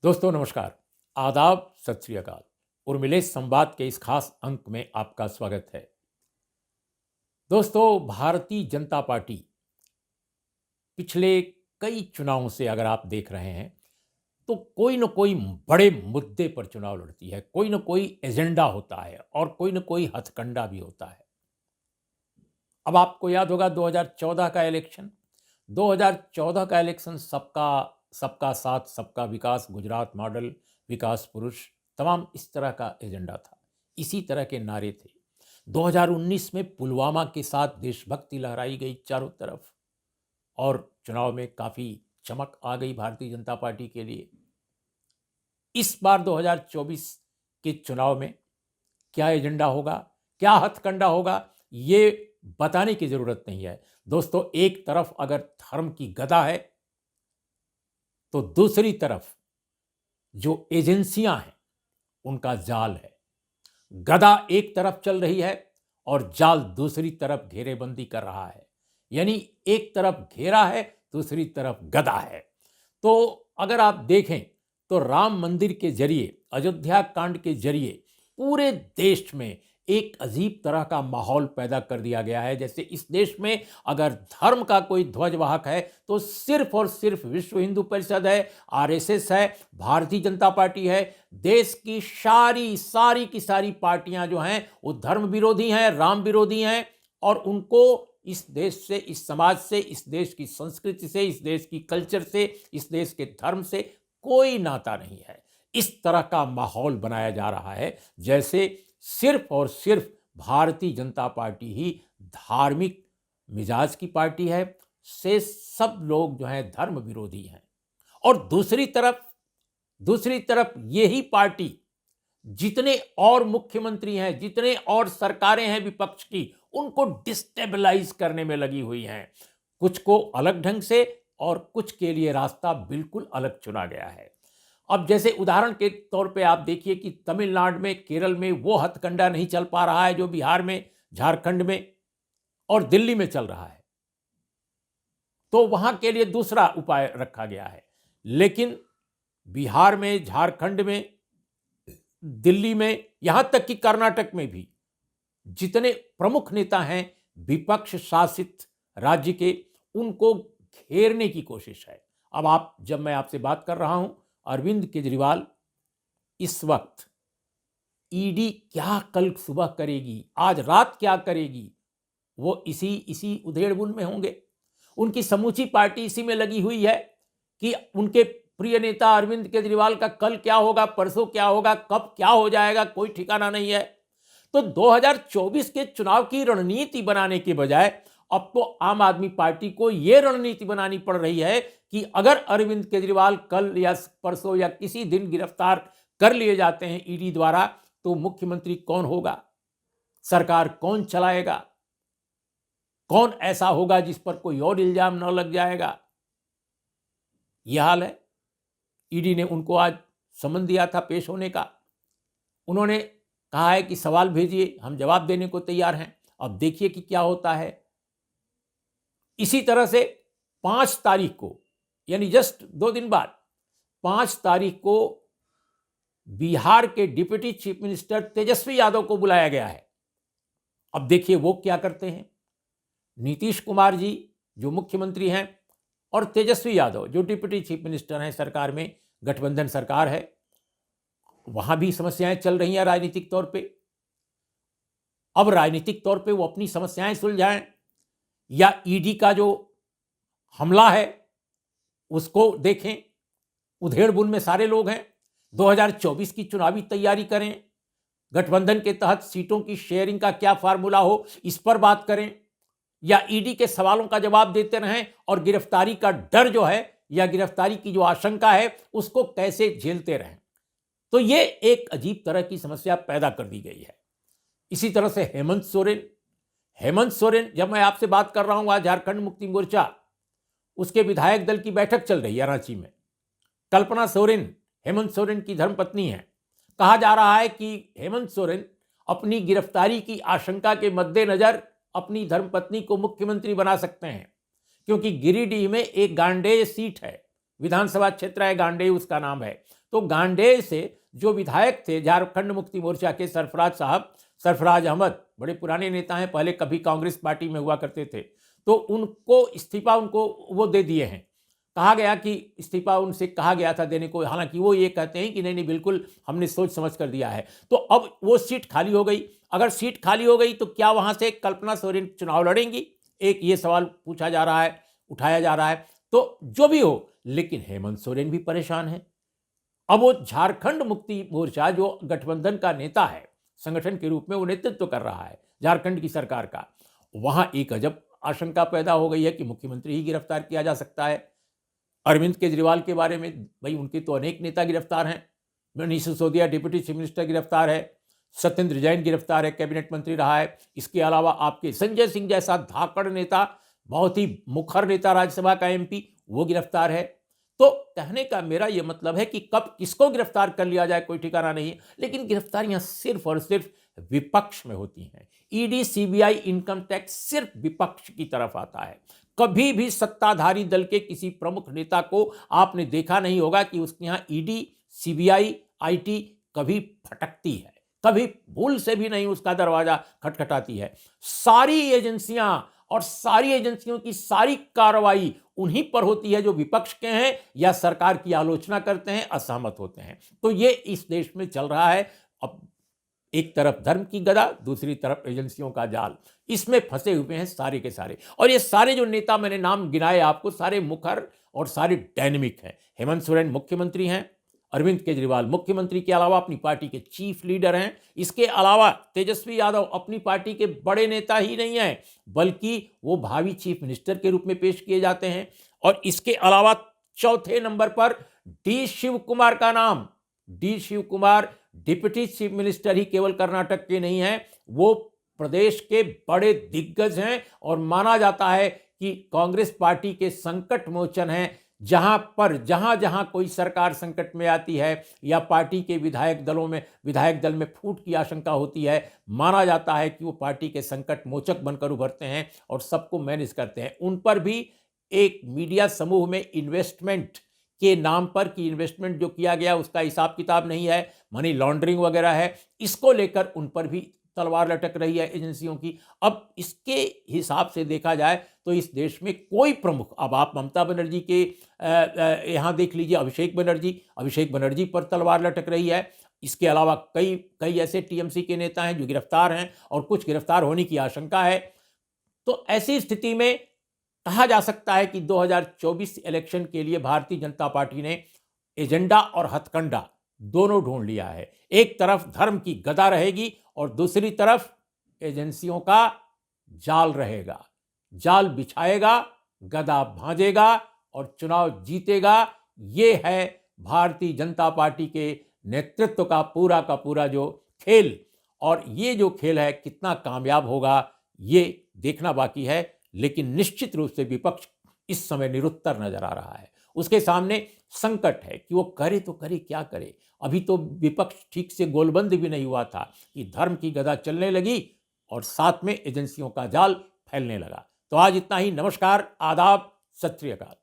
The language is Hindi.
दोस्तों नमस्कार, आदाब, सत श्री अकाल। उर्मिलेश संवाद के इस खास अंक में आपका स्वागत है। दोस्तों, भारतीय जनता पार्टी पिछले कई चुनावों से अगर आप देख रहे हैं तो कोई न कोई बड़े मुद्दे पर चुनाव लड़ती है, कोई न कोई एजेंडा होता है और कोई न कोई हथकंडा भी होता है। अब आपको याद होगा 2014 का इलेक्शन। 2014 का इलेक्शन सबका सबका साथ सबका विकास, गुजरात मॉडल, विकास पुरुष, तमाम इस तरह का एजेंडा था, इसी तरह के नारे थे। 2019 में पुलवामा के साथ देशभक्ति लहराई गई चारों तरफ और चुनाव में काफ़ी चमक आ गई भारतीय जनता पार्टी के लिए। इस बार 2024 के चुनाव में क्या एजेंडा होगा, क्या हथकंडा होगा, ये बताने की जरूरत नहीं है। दोस्तों, एक तरफ अगर धर्म की गदा है तो दूसरी तरफ जो एजेंसियां हैं उनका जाल है। गदा एक तरफ चल रही है और जाल दूसरी तरफ घेरेबंदी कर रहा है, यानी एक तरफ घेरा है, दूसरी तरफ गदा है। तो अगर आप देखें तो राम मंदिर के जरिए, अयोध्या कांड के जरिए पूरे देश में एक अजीब तरह का माहौल पैदा कर दिया गया है। जैसे इस देश में अगर धर्म का कोई ध्वजवाहक है तो सिर्फ और सिर्फ विश्व हिंदू परिषद है, आरएसएस है, भारतीय जनता पार्टी है। देश की सारी की सारी पार्टियां जो हैं वो धर्म विरोधी हैं, राम विरोधी हैं और उनको इस देश से, इस समाज से, इस देश की संस्कृति से, इस देश की कल्चर से, इस देश के धर्म से कोई नाता नहीं है। इस तरह का माहौल बनाया जा रहा है जैसे सिर्फ और सिर्फ भारतीय जनता पार्टी ही धार्मिक मिजाज की पार्टी है, से सब लोग जो हैं धर्म विरोधी हैं। और दूसरी तरफ यही पार्टी जितने और मुख्यमंत्री हैं, जितने और सरकारें हैं विपक्ष की, उनको डिस्टेबलाइज करने में लगी हुई हैं। कुछ को अलग ढंग से और कुछ के लिए रास्ता बिल्कुल अलग चुना गया है। अब जैसे उदाहरण के तौर पे आप देखिए कि तमिलनाडु में, केरल में वो हथकंडा नहीं चल पा रहा है जो बिहार में, झारखंड में और दिल्ली में चल रहा है, तो वहां के लिए दूसरा उपाय रखा गया है। लेकिन बिहार में, झारखंड में, दिल्ली में, यहां तक कि कर्नाटक में भी जितने प्रमुख नेता हैं विपक्ष शासित राज्य के, उनको घेरने की कोशिश है। अब जब मैं आपसे बात कर रहा हूं, अरविंद केजरीवाल इस वक्त ईडी क्या कल सुबह करेगी, आज रात क्या करेगी, वो इसी उधेड़बुन में होंगे। उनकी समूची पार्टी इसी में लगी हुई है कि उनके प्रिय नेता अरविंद केजरीवाल का कल क्या होगा, परसों क्या होगा, कब क्या हो जाएगा, कोई ठिकाना नहीं है। तो 2024 के चुनाव की रणनीति बनाने के बजाय अब तो आम आदमी पार्टी को यह रणनीति बनानी पड़ रही है कि अगर अरविंद केजरीवाल कल या परसों या किसी दिन गिरफ्तार कर लिए जाते हैं ईडी द्वारा, तो मुख्यमंत्री कौन होगा, सरकार कौन चलाएगा, कौन ऐसा होगा जिस पर कोई और इल्जाम न लग जाएगा। यह हाल है। ईडी ने उनको आज समन दिया था पेश होने का। उन्होंने कहा है कि सवाल भेजिए, हम जवाब देने को तैयार हैं। अब देखिए कि क्या होता है। इसी तरह से 5 तारीख को, यानी जस्ट 2 दिन बाद, 5 तारीख को बिहार के deputy chief minister Tejashwi Yadav को बुलाया गया है। अब देखिए वो क्या करते हैं। नीतीश कुमार जी जो मुख्यमंत्री हैं और तेजस्वी यादव जो डिप्टी चीफ मिनिस्टर हैं, सरकार में गठबंधन सरकार है, वहां भी समस्याएं चल रही हैं राजनीतिक तौर पे। अब राजनीतिक तौर पे वो अपनी समस्याएं सुलझाएं या ईडी का जो हमला है उसको देखें। उधेड़बुन में सारे लोग हैं। 2024 की चुनावी तैयारी करें, गठबंधन के तहत सीटों की शेयरिंग का क्या फार्मूला हो इस पर बात करें, या ईडी के सवालों का जवाब देते रहें और गिरफ्तारी का डर जो है या गिरफ्तारी की जो आशंका है उसको कैसे झेलते रहें। तो ये एक अजीब तरह की समस्या पैदा कर दी गई है। इसी तरह से हेमंत सोरेन, जब मैं आपसे बात कर रहा हूं आज झारखंड मुक्ति मोर्चा, उसके विधायक दल की बैठक चल रही है रांची में। कल्पना सोरेन हेमंत सोरेन की धर्मपत्नी है। कहा जा रहा है कि हेमंत सोरेन अपनी गिरफ्तारी की आशंका के मद्देनजर अपनी धर्मपत्नी को मुख्यमंत्री बना सकते हैं, क्योंकि गिरिडीह में एक गांडेय सीट है, विधानसभा क्षेत्र है गांडेय उसका नाम है। तो गांडेय से जो विधायक थे झारखंड मुक्ति मोर्चा के सरफराज साहब, सरफराज अहमद, बड़े पुराने नेता हैं, पहले कभी कांग्रेस पार्टी में हुआ करते थे, तो उनको इस्तीफा उनको वो दे दिए हैं। कहा गया कि इस्तीफा उनसे कहा गया था देने को, हालांकि वो ये कहते हैं कि नहीं नहीं बिल्कुल हमने सोच समझ कर दिया है। तो अब वो सीट खाली हो गई। अगर सीट खाली हो गई तो क्या वहां से कल्पना सोरेन चुनाव लड़ेंगी? एक ये सवाल पूछा जा रहा है, उठाया जा रहा है। तो जो भी हो, लेकिन हेमंत सोरेन भी परेशान है। अब वो झारखंड मुक्ति मोर्चा जो गठबंधन का नेता है, संगठन के रूप में वो नेतृत्व कर रहा है झारखंड की सरकार का, वहां एक अजब आशंका पैदा हो गई है कि मुख्यमंत्री ही गिरफ्तार किया जा सकता है। अरविंद केजरीवाल के बारे में, भाई उनके तो अनेक नेता गिरफ्तार हैं। Manish Sisodia deputy chief minister गिरफ्तार है, सत्येंद्र जैन गिरफ्तार है, कैबिनेट मंत्री रहा है। इसके अलावा आपके संजय सिंह जैसा धाकड़ नेता, बहुत ही मुखर नेता, राज्यसभा का एमपी, वो गिरफ्तार है। तो कहने का मेरा यह मतलब है कि कब किसको गिरफ्तार कर लिया जाए कोई ठिकाना नहीं है, लेकिन गिरफ्तारियां सिर्फ और सिर्फ विपक्ष में होती हैं। ईडी, सीबीआई, इनकम टैक्स सिर्फ विपक्ष की तरफ आता है। कभी भी सत्ताधारी दल के किसी प्रमुख नेता को आपने देखा नहीं होगा कि उसके यहां ईडी, सीबीआई, आईटी कभी फटकती है, कभी भूल से भी नहीं उसका दरवाजा खटखटाती है। सारी एजेंसियां और सारी एजेंसियों की सारी कार्रवाई उन्हीं पर होती है जो विपक्ष के हैं या सरकार की आलोचना करते हैं, असहमत होते हैं। तो ये इस देश में चल रहा है। अब एक तरफ धर्म की गदा, दूसरी तरफ एजेंसियों का जाल, इसमें फंसे हुए हैं सारे के सारे। और ये सारे जो नेता मैंने नाम गिनाए आपको, सारे मुखर और सारे डायनेमिक हैं। हेमंत सोरेन मुख्यमंत्री हैं, अरविंद केजरीवाल मुख्यमंत्री के अलावा अपनी पार्टी के चीफ लीडर हैं। इसके अलावा तेजस्वी यादव अपनी पार्टी के बड़े नेता ही नहीं हैं, बल्कि वो भावी चीफ मिनिस्टर के रूप में पेश किए जाते हैं। और इसके अलावा चौथे नंबर पर डी शिव कुमार का नाम, D Shiv Kumar deputy chief minister ही केवल कर्नाटक के नहीं हैं, वो प्रदेश के बड़े दिग्गज हैं और माना जाता है कि कांग्रेस पार्टी के संकट मोचन हैं। जहां जहां कोई सरकार संकट में आती है या पार्टी के विधायक दल में फूट की आशंका होती है, माना जाता है कि वो पार्टी के संकट मोचक बनकर उभरते हैं और सबको मैनेज करते हैं। उन पर भी एक मीडिया समूह में इन्वेस्टमेंट के नाम पर, कि इन्वेस्टमेंट जो किया गया उसका हिसाब किताब नहीं है, मनी लॉन्ड्रिंग वगैरह है, इसको लेकर उन पर भी तलवार लटक रही है एजेंसियों की। अब इसके हिसाब से देखा जाए तो इस देश में कोई प्रमुख, अब आप ममता बनर्जी के यहाँ देख लीजिए, अभिषेक बनर्जी पर तलवार लटक रही है। इसके अलावा कई ऐसे टीएमसी के नेता हैं जो गिरफ्तार हैं और कुछ गिरफ्तार होने की आशंका है। तो ऐसी स्थिति में कहा जा सकता है कि 2024 इलेक्शन के लिए भारतीय जनता पार्टी ने एजेंडा और हथकंडा दोनों ढूंढ लिया है। एक तरफ धर्म की गदा रहेगी और दूसरी तरफ एजेंसियों का जाल रहेगा। जाल बिछाएगा, गदा भांजेगा और चुनाव जीतेगा। ये है भारतीय जनता पार्टी के नेतृत्व का पूरा जो खेल। और ये जो खेल है कितना कामयाब होगा ये देखना बाकी है, लेकिन निश्चित रूप से विपक्ष इस समय निरुत्तर नजर आ रहा है। उसके सामने संकट है कि वो करे तो करे क्या करे। अभी तो विपक्ष ठीक से गोलबंद भी नहीं हुआ था कि धर्म की गदा चलने लगी और साथ में एजेंसियों का जाल फैलने लगा। तो आज इतना ही। नमस्कार, आदाब, सत श्री अकाल।